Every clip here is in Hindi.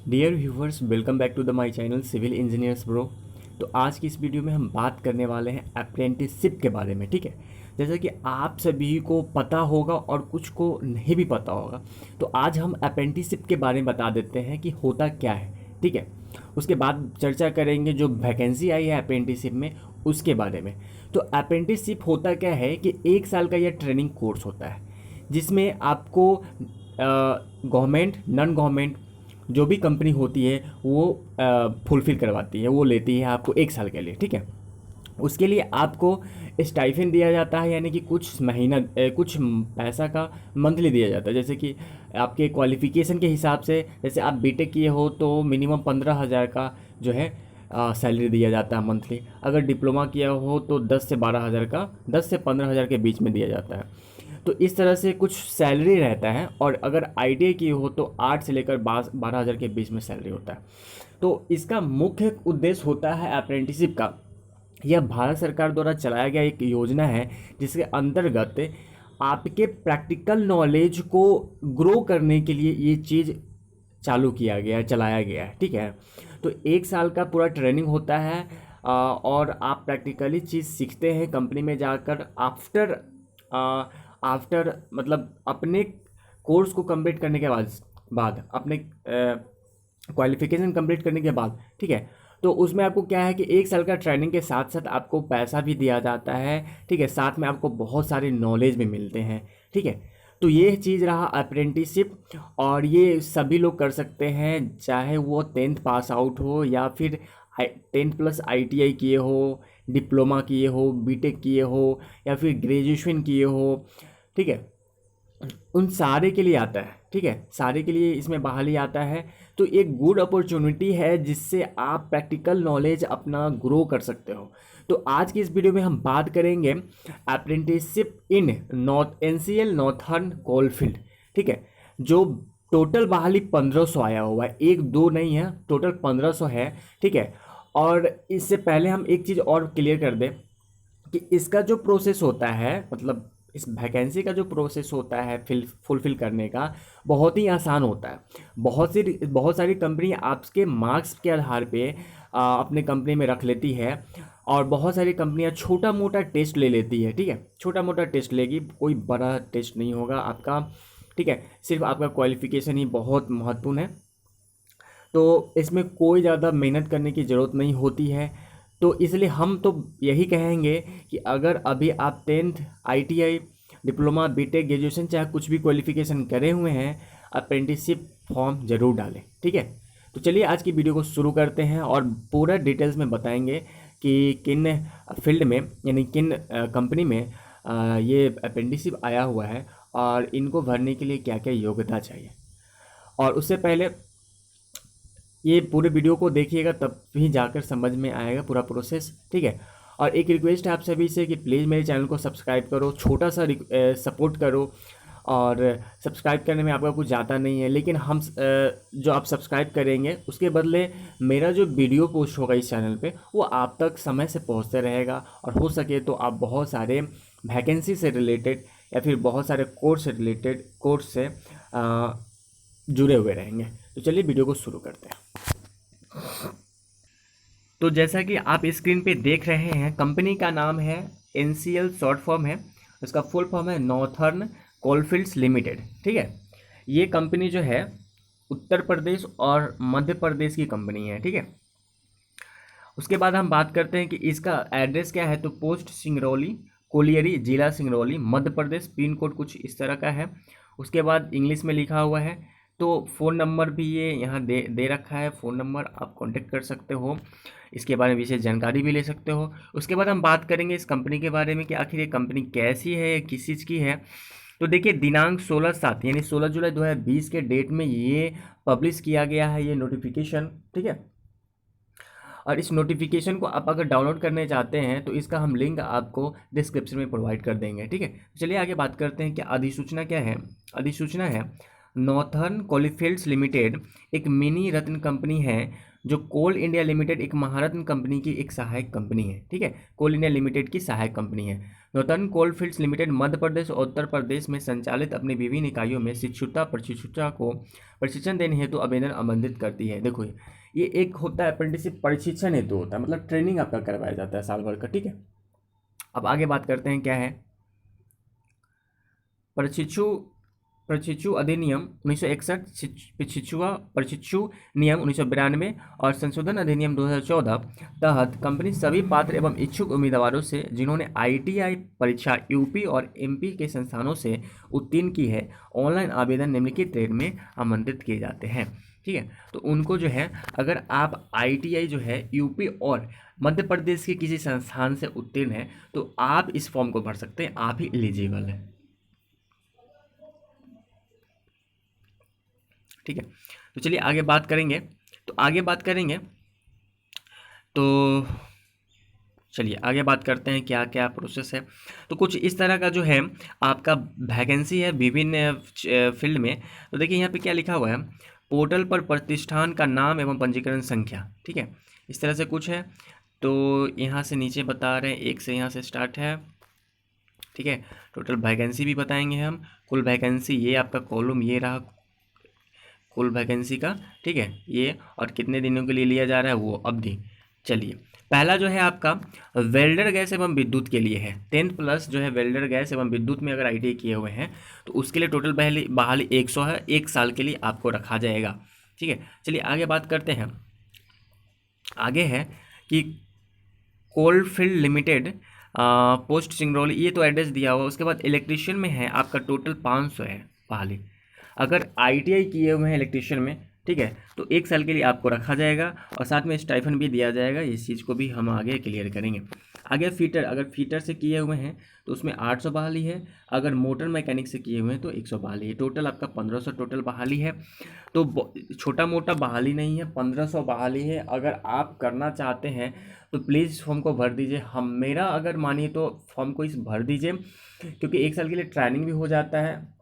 Dear viewers, welcome back to the my channel civil engineers bro. तो आज की इस वीडियो में हम बात करने वाले हैं अप्रेंटिसशिप के बारे में। ठीक है, जैसा कि आप सभी को पता होगा और कुछ को नहीं भी पता होगा, तो आज हम अप्रेंटिसशिप के बारे में बता देते हैं कि होता क्या है। ठीक है, उसके बाद चर्चा करेंगे जो वैकेंसी आई है अप्रेंटिसशिप में उसके बारे में। तो अप्रेंटिसशिप होता क्या है कि 1 साल का यह ट्रेनिंग कोर्स होता है जिसमें आपको गवर्नमेंट नॉन गवर्नमेंट जो भी कंपनी होती है वो फुलफ़िल करवाती है, वो लेती है आपको 1 साल के लिए। ठीक है, उसके लिए आपको स्टाइफेंड दिया जाता है, यानी कि कुछ महीना कुछ पैसा का मंथली दिया जाता है। जैसे कि आपके क्वालिफ़िकेशन के हिसाब से, जैसे आप बीटेक किए हो तो मिनिमम 15,000 का जो है सैलरी दिया जाता है मंथली। अगर डिप्लोमा किया हो तो 10 से 12,000 का, 10 से 15,000 के बीच में दिया जाता है। तो इस तरह से कुछ सैलरी रहता है। और अगर आईटीआई की हो तो 8 से लेकर 12,000 के बीच में सैलरी होता है। तो इसका मुख्य उद्देश्य होता है अप्रेंटिसशिप का। यह भारत सरकार द्वारा चलाया गया एक योजना है जिसके अंतर्गत आपके प्रैक्टिकल नॉलेज को ग्रो करने के लिए ये चीज़ चालू किया गया है, चलाया गया है। ठीक है, तो 1 साल का पूरा ट्रेनिंग होता है और आप प्रैक्टिकली चीज़ सीखते हैं कंपनी में जाकर। आफ्टर मतलब अपने कोर्स को कंप्लीट करने के बाद अपने क्वालिफिकेशन कंप्लीट करने के बाद। ठीक है, तो उसमें आपको क्या है कि 1 साल का ट्रेनिंग के साथ साथ आपको पैसा भी दिया जाता है। ठीक है, साथ में आपको बहुत सारे नॉलेज भी मिलते हैं। ठीक है, तो ये चीज़ रहा अप्रेंटिसशिप, और ये सभी लोग कर सकते हैं, चाहे वो 10th पास आउट हो या फिर 10+ आईटीआई किए हो, डिप्लोमा किए हो, बीटेक किए हो या फिर ग्रेजुएशन किए हो। ठीक है, उन सारे के लिए आता है। ठीक है, सारे के लिए इसमें बहाली आता है। तो एक गुड अपॉर्चुनिटी है जिससे आप प्रैक्टिकल नॉलेज अपना ग्रो कर सकते हो। तो आज की इस वीडियो में हम बात करेंगे अप्रेंटिसशिप इन नॉर्थ एनसीएल नॉर्थर्न कोलफील्ड। ठीक है, जो टोटल बहाली 1500 आया हुआ है, एक दो नहीं है, टोटल 1500 है। ठीक है, और इससे पहले हम एक चीज़ और क्लियर कर दें कि इसका जो प्रोसेस होता है, मतलब इस वैकेंसी का जो प्रोसेस होता है फुलफ़िल करने का, बहुत ही आसान होता है। बहुत सारी कंपनी आपके मार्क्स के आधार पे अपने कंपनी में रख लेती है, और बहुत सारी कंपनियां छोटा मोटा टेस्ट ले लेती है। ठीक है, छोटा मोटा टेस्ट लेगी, कोई बड़ा टेस्ट नहीं होगा आपका। ठीक है, सिर्फ आपका क्वालिफ़िकेशन ही बहुत महत्वपूर्ण है। तो इसमें कोई ज़्यादा मेहनत करने की ज़रूरत नहीं होती है। तो इसलिए हम तो यही कहेंगे कि अगर अभी आप 10th ITI, diploma, BTech, graduation चाहे कुछ भी क्वालिफिकेशन करे हुए हैं, अप्रेंटिसशिप फॉर्म ज़रूर डालें। ठीक है, तो चलिए आज की वीडियो को शुरू करते हैं और पूरा डिटेल्स में बताएंगे कि किन फील्ड में, यानी किन कंपनी में ये अप्रेंटिसशिप आया हुआ है और इनको भरने के लिए क्या क्या योग्यता चाहिए। और उससे पहले ये पूरे वीडियो को देखिएगा, तब भी जाकर समझ में आएगा पूरा प्रोसेस। ठीक है, और एक रिक्वेस्ट है आप सभी से कि प्लीज़ मेरे चैनल को सब्सक्राइब करो, छोटा सा सपोर्ट करो। और सब्सक्राइब करने में आपका कुछ जाता नहीं है, लेकिन हम जो आप सब्सक्राइब करेंगे उसके बदले मेरा जो वीडियो पोस्ट होगा इस चैनल पे वो आप तक समय से पहुंचता रहेगा। और हो सके तो आप बहुत सारे वैकेंसी से रिलेटेड या फिर बहुत सारे कोर्स से रिलेटेड कोर्स से जुड़े हुए रहेंगे। तो चलिए वीडियो को शुरू करते हैं। तो जैसा कि आप स्क्रीन पे देख रहे हैं, कंपनी का नाम है एनसीएल, शॉर्ट फॉर्म है। उसका फुल फॉर्म है नॉर्थर्न कोलफील्ड्स लिमिटेड। ठीक है, ये कंपनी जो है उत्तर प्रदेश और मध्य प्रदेश की कंपनी है। ठीक है, उसके बाद हम बात करते हैं कि इसका एड्रेस क्या है। तो पोस्ट सिंगरौली, कोलियरी, जिला सिंगरौली, मध्य प्रदेश। पिन कोड कुछ इस तरह का है। उसके बाद इंग्लिश में लिखा हुआ है। तो फ़ोन नंबर भी ये यहाँ दे रखा है, फ़ोन नंबर आप कांटेक्ट कर सकते हो, इसके बारे में विशेष जानकारी भी ले सकते हो। उसके बाद हम बात करेंगे इस कंपनी के बारे में कि आखिर ये कंपनी कैसी है, किस चीज़ की है। तो देखिए, दिनांक 16/7 यानी 16 जुलाई 2020 के डेट में ये पब्लिश किया गया है, ये नोटिफिकेशन। ठीक है, और इस नोटिफिकेशन को आप अगर डाउनलोड करने चाहते हैं तो इसका हम लिंक आपको डिस्क्रिप्शन में प्रोवाइड कर देंगे। ठीक है, चलिए आगे बात करते हैं कि अधिसूचना क्या है। अधिसूचना है नॉर्थर्न कोलफील्ड्स लिमिटेड एक मिनी रत्न कंपनी है जो कोल इंडिया लिमिटेड एक महारत्न कंपनी की एक सहायक कंपनी है, ठीक है, कोल इंडिया लिमिटेड की सहायक कंपनी है। नॉर्थर्न कोल फील्ड्स लिमिटेड मध्य प्रदेश और उत्तर प्रदेश में संचालित अपनी विभिन्न इकाइयों में प्रशिक्षुता को प्रशिक्षण देने हेतु आवेदन आमंत्रित करती है। देखो ये एक होता है अप्रेंटिसशिप प्रशिक्षण हेतु होता है, मतलब ट्रेनिंग आपका करवाया जाता है साल भर का, ठीक है। अब आगे बात करते हैं क्या है, प्रशिक्षु अधिनियम 1961, प्रशिक्षु नियम 1992 और संशोधन अधिनियम 2014 तहत कंपनी सभी पात्र एवं इच्छुक उम्मीदवारों से जिन्होंने आईटीआई परीक्षा यूपी और एमपी के संस्थानों से उत्तीर्ण की है, ऑनलाइन आवेदन निम्नलिखित ट्रेड में आमंत्रित किए जाते हैं, ठीक है। तो उनको जो है, अगर आप आईटीआई जो है यूपी और मध्य प्रदेश के किसी संस्थान से उत्तीर्ण है तो आप इस फॉर्म को भर सकते हैं, आप ही एलिजिबल है, ठीक है। तो चलिए आगे बात करेंगे, तो चलिए आगे बात करते हैं क्या क्या प्रोसेस है। तो कुछ इस तरह का जो है आपका वैकेंसी है विभिन्न फील्ड में। तो देखिए यहाँ पे क्या लिखा हुआ है, पोर्टल पर प्रतिष्ठान का नाम एवं पंजीकरण संख्या, ठीक है, इस तरह से कुछ है। तो यहाँ से नीचे बता रहे हैं, एक से यहाँ से स्टार्ट है, ठीक है। टोटल वैकेंसी भी बताएंगे हम, कुल वैकेंसी ये आपका कॉलम ये रहा कुल वैकेंसी का, ठीक है, ये और कितने दिनों के लिए लिया जा रहा है वो अवधि। चलिए पहला जो है आपका वेल्डर गैस एवं विद्युत के लिए है, 10th प्लस जो है वेल्डर गैस एवं विद्युत में अगर आईटीआई किए हुए हैं तो उसके लिए टोटल बहाली 100 है, 1 साल के लिए आपको रखा जाएगा, ठीक है। चलिए आगे बात करते हैं, आगे है कि कोलफील्ड लिमिटेड पोस्ट सिंगरौली, ये तो एड्रेस दिया हुआ। उसके बाद इलेक्ट्रीशियन में है आपका टोटल 500 है बहाली, अगर आईटीआई किए हुए हैं इलेक्ट्रीशियन में, ठीक है, तो 1 साल के लिए आपको रखा जाएगा और साथ में स्टाइफन भी दिया जाएगा, इस चीज़ को भी हम आगे क्लियर करेंगे। आगे फीटर, अगर फीटर से किए हुए हैं तो उसमें 800 बहाली है, अगर मोटर मैकेनिक से किए हुए हैं तो 100 बहाली है, टोटल आपका 1500 टोटल बहाली है। तो छोटा मोटा बहाली नहीं है, 1500 बहाली है। अगर आप करना चाहते हैं तो प्लीज़ फॉर्म को भर दीजिए, हम मेरा अगर मानिए तो फॉर्म को इस भर दीजिए, क्योंकि 1 साल के लिए ट्रेनिंग भी हो जाता है,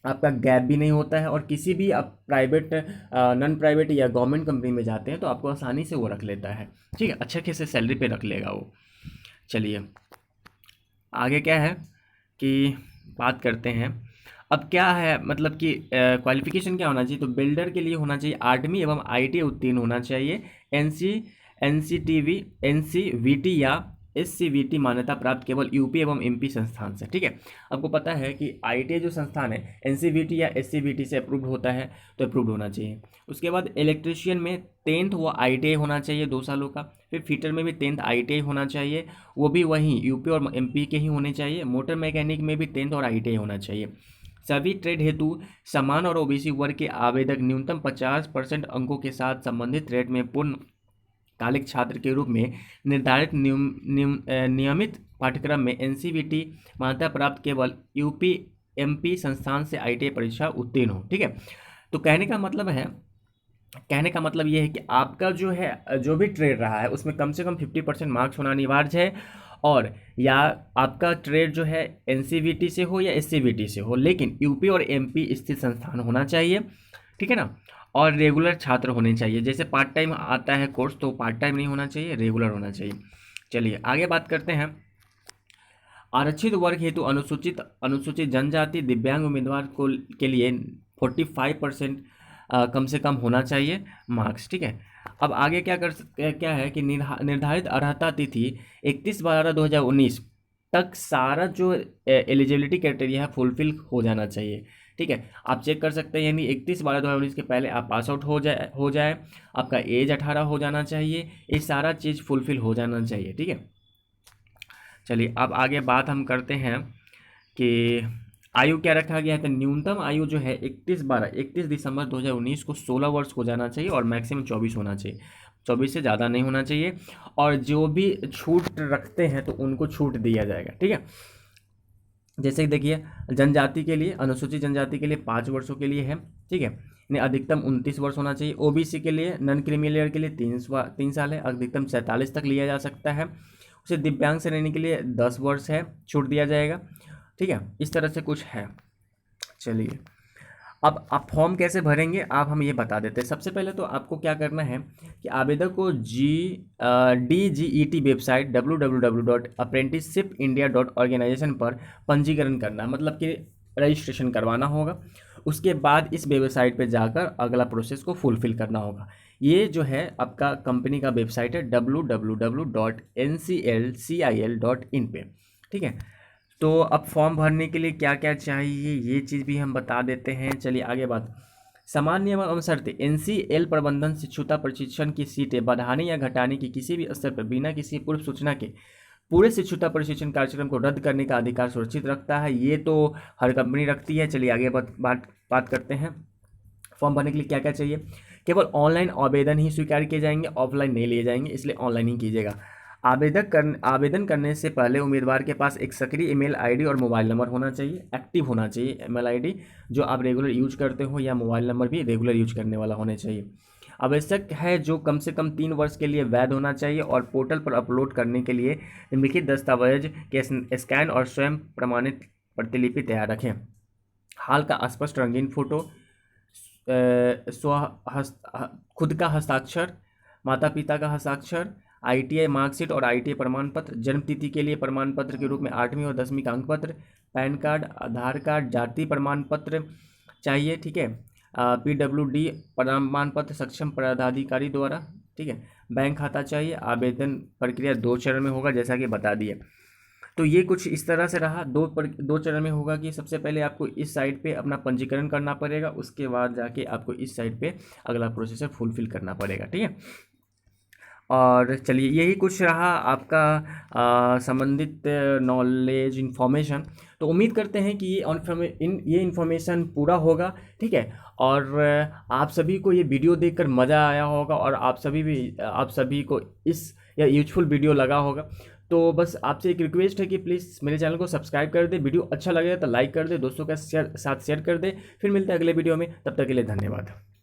आपका गैप भी नहीं होता है, और किसी भी आप प्राइवेट नॉन प्राइवेट या गवर्नमेंट कंपनी में जाते हैं तो आपको आसानी से वो रख लेता है, ठीक है, अच्छे खासे सैलरी पे रख लेगा वो। चलिए आगे क्या है कि बात करते हैं, अब क्या है मतलब कि क्वालिफिकेशन क्या होना चाहिए। तो बिल्डर के लिए होना चाहिए 8वीं एवं आईटीआई उत्तीर्ण होना चाहिए, एनसीवीटी या एससीवीटी मान्यता प्राप्त केवल यूपी एवं एमपी संस्थान से, ठीक है। आपको पता है कि आईटीआई जो संस्थान है एनसीवीटी या एससीवीटी से अप्रूव्ड होता है, तो अप्रूव्ड होना चाहिए। उसके बाद इलेक्ट्रिशियन में 10th व आईटीआई होना चाहिए 2 सालों का, फिर फीटर में भी 10th आईटीआई होना चाहिए, वो भी वहीं यूपी और एमपी के ही होने चाहिए। मोटर मैकेनिक में भी 10th और आईटीआई होना चाहिए। सभी ट्रेड हेतु समान और ओबीसी वर्ग के आवेदक न्यूनतम 50% अंकों के साथ संबंधित ट्रेड में पूर्णकालिक छात्र के रूप में निर्धारित नियमित पाठ्यक्रम में एनसीवीटी मान्यता प्राप्त केवल यूपी एमपी संस्थान से आईटीआई परीक्षा उत्तीर्ण हो, ठीक है। तो कहने का मतलब ये है कि आपका जो है जो भी ट्रेड रहा है उसमें कम से कम 50% मार्क्स होना अनिवार्य है, और या आपका ट्रेड जो है एनसीवीटी से हो या एससीवीटी से हो, लेकिन यूपी और एमपी स्थित संस्थान होना चाहिए, ठीक है ना, और रेगुलर छात्र होने चाहिए। जैसे पार्ट टाइम आता है कोर्स तो पार्ट टाइम नहीं होना चाहिए, रेगुलर होना चाहिए। चलिए आगे बात करते हैं, आरक्षित वर्ग हेतु अनुसूचित जनजाति दिव्यांग उम्मीदवार को के लिए 45% कम से कम होना चाहिए मार्क्स, ठीक है। अब आगे क्या है कि निर्धारित अर्हता तिथि 31/12/2019 तक सारा जो एलिजिबिलिटी क्राइटेरिया है फुलफिल हो जाना चाहिए, ठीक है। आप चेक कर सकते हैं, यानी 31/12/2019 के पहले आप पास आउट हो जाए, आपका एज 18 हो जाना चाहिए, ये सारा चीज़ फुलफिल हो जाना चाहिए, ठीक है। चलिए अब आगे बात हम करते हैं कि आयु क्या रखा गया है। तो न्यूनतम आयु जो है 31 दिसंबर 2019 को 16 वर्ष हो जाना चाहिए और मैक्सिमम 24 होना चाहिए, 24 से ज़्यादा नहीं होना चाहिए। और जो भी छूट रखते हैं तो उनको छूट दिया जाएगा, ठीक है। जैसे कि देखिए जनजाति के लिए, अनुसूचित जनजाति के लिए 5 वर्षों के लिए है, ठीक है, इन्हें अधिकतम 29 वर्ष होना चाहिए। ओबीसी के लिए, नॉन क्रीमी लेयर के लिए 3 साल है, अधिकतम 47 तक लिया जा सकता है। उसे दिव्यांग श्रेणी के लिए 10 वर्ष है, छूट दिया जाएगा, ठीक है। इस तरह से कुछ है। चलिए अब आप फॉर्म कैसे भरेंगे आप हम ये बता देते हैं। सबसे पहले तो आपको क्या करना है कि आवेदक को DGET वेबसाइट www.apprenticeshipindia.organization पर पंजीकरण करना है, मतलब कि रजिस्ट्रेशन करवाना होगा। उसके बाद इस वेबसाइट पे जाकर अगला प्रोसेस को फुलफिल करना होगा। ये जो है आपका कंपनी का वेबसाइट है www.nclcil.in पे, ठीक है। तो अब फॉर्म भरने के लिए क्या क्या चाहिए ये चीज़ भी हम बता देते हैं। चलिए आगे बात। सामान्य एवं शर्तें। NCL प्रबंधन शिक्षुता प्रशिक्षण की सीटें बढ़ाने या घटाने की किसी भी स्तर पर बिना किसी पूर्व सूचना के पूरे शिक्षुता प्रशिक्षण कार्यक्रम को रद्द करने का अधिकार सुरक्षित रखता है। ये तो हर कंपनी रखती है। चलिए आगे बात करते हैं। फॉर्म भरने के लिए क्या क्या चाहिए। केवल ऑनलाइन आवेदन ही स्वीकार किए जाएंगे, ऑफलाइन नहीं लिए जाएंगे, इसलिए ऑनलाइन ही कीजिएगा। आवेदन करने से पहले उम्मीदवार के पास एक सक्रिय ईमेल आईडी और मोबाइल नंबर होना चाहिए। एक्टिव होना चाहिए ईमेल आईडी जो आप रेगुलर यूज करते हो, या मोबाइल नंबर भी रेगुलर यूज करने वाला होना चाहिए। आवश्यक है जो कम से कम 3 वर्ष के लिए वैध होना चाहिए और पोर्टल पर अपलोड करने के लिए निम्नलिखित दस्तावेज के स्कैन और स्वयं प्रमाणित प्रतिलिपि तैयार रखें। हाल का स्पष्ट रंगीन फोटो, खुद का हस्ताक्षर, माता पिता का हस्ताक्षर, ITI मार्कशीट और ITI प्रमाण पत्र, जन्म तिथि के लिए प्रमाण पत्र के रूप में 8वीं और 10वीं का अंक पत्र, पैन कार्ड, आधार कार्ड, जाति प्रमाण पत्र चाहिए, ठीक है। PWD प्रमाण पत्र सक्षम पदाधिकारी द्वारा, ठीक है। बैंक खाता चाहिए। आवेदन प्रक्रिया 2 चरण में होगा जैसा कि बता दिए। तो ये कुछ इस तरह से रहा। दो चरण में होगा कि सबसे पहले आपको इस साइट पे अपना पंजीकरण करना पड़ेगा, उसके बाद जाके आपको इस साइट पे अगला प्रोसेसर फुलफिल करना पड़ेगा, ठीक है। और चलिए यही कुछ रहा आपका संबंधित नॉलेज इन्फॉर्मेशन। तो उम्मीद करते हैं कि ये इन्फॉर्मेशन पूरा होगा, ठीक है। और आप सभी को ये वीडियो देखकर मज़ा आया होगा और आप सभी को इस या यूजफुल वीडियो लगा होगा। तो बस आपसे एक रिक्वेस्ट है कि प्लीज़ मेरे चैनल को सब्सक्राइब कर दे, वीडियो अच्छा लगे तो लाइक कर दे, दोस्तों के साथ शेयर कर दे। फिर मिलते हैं अगले वीडियो में, तब तक के लिए धन्यवाद।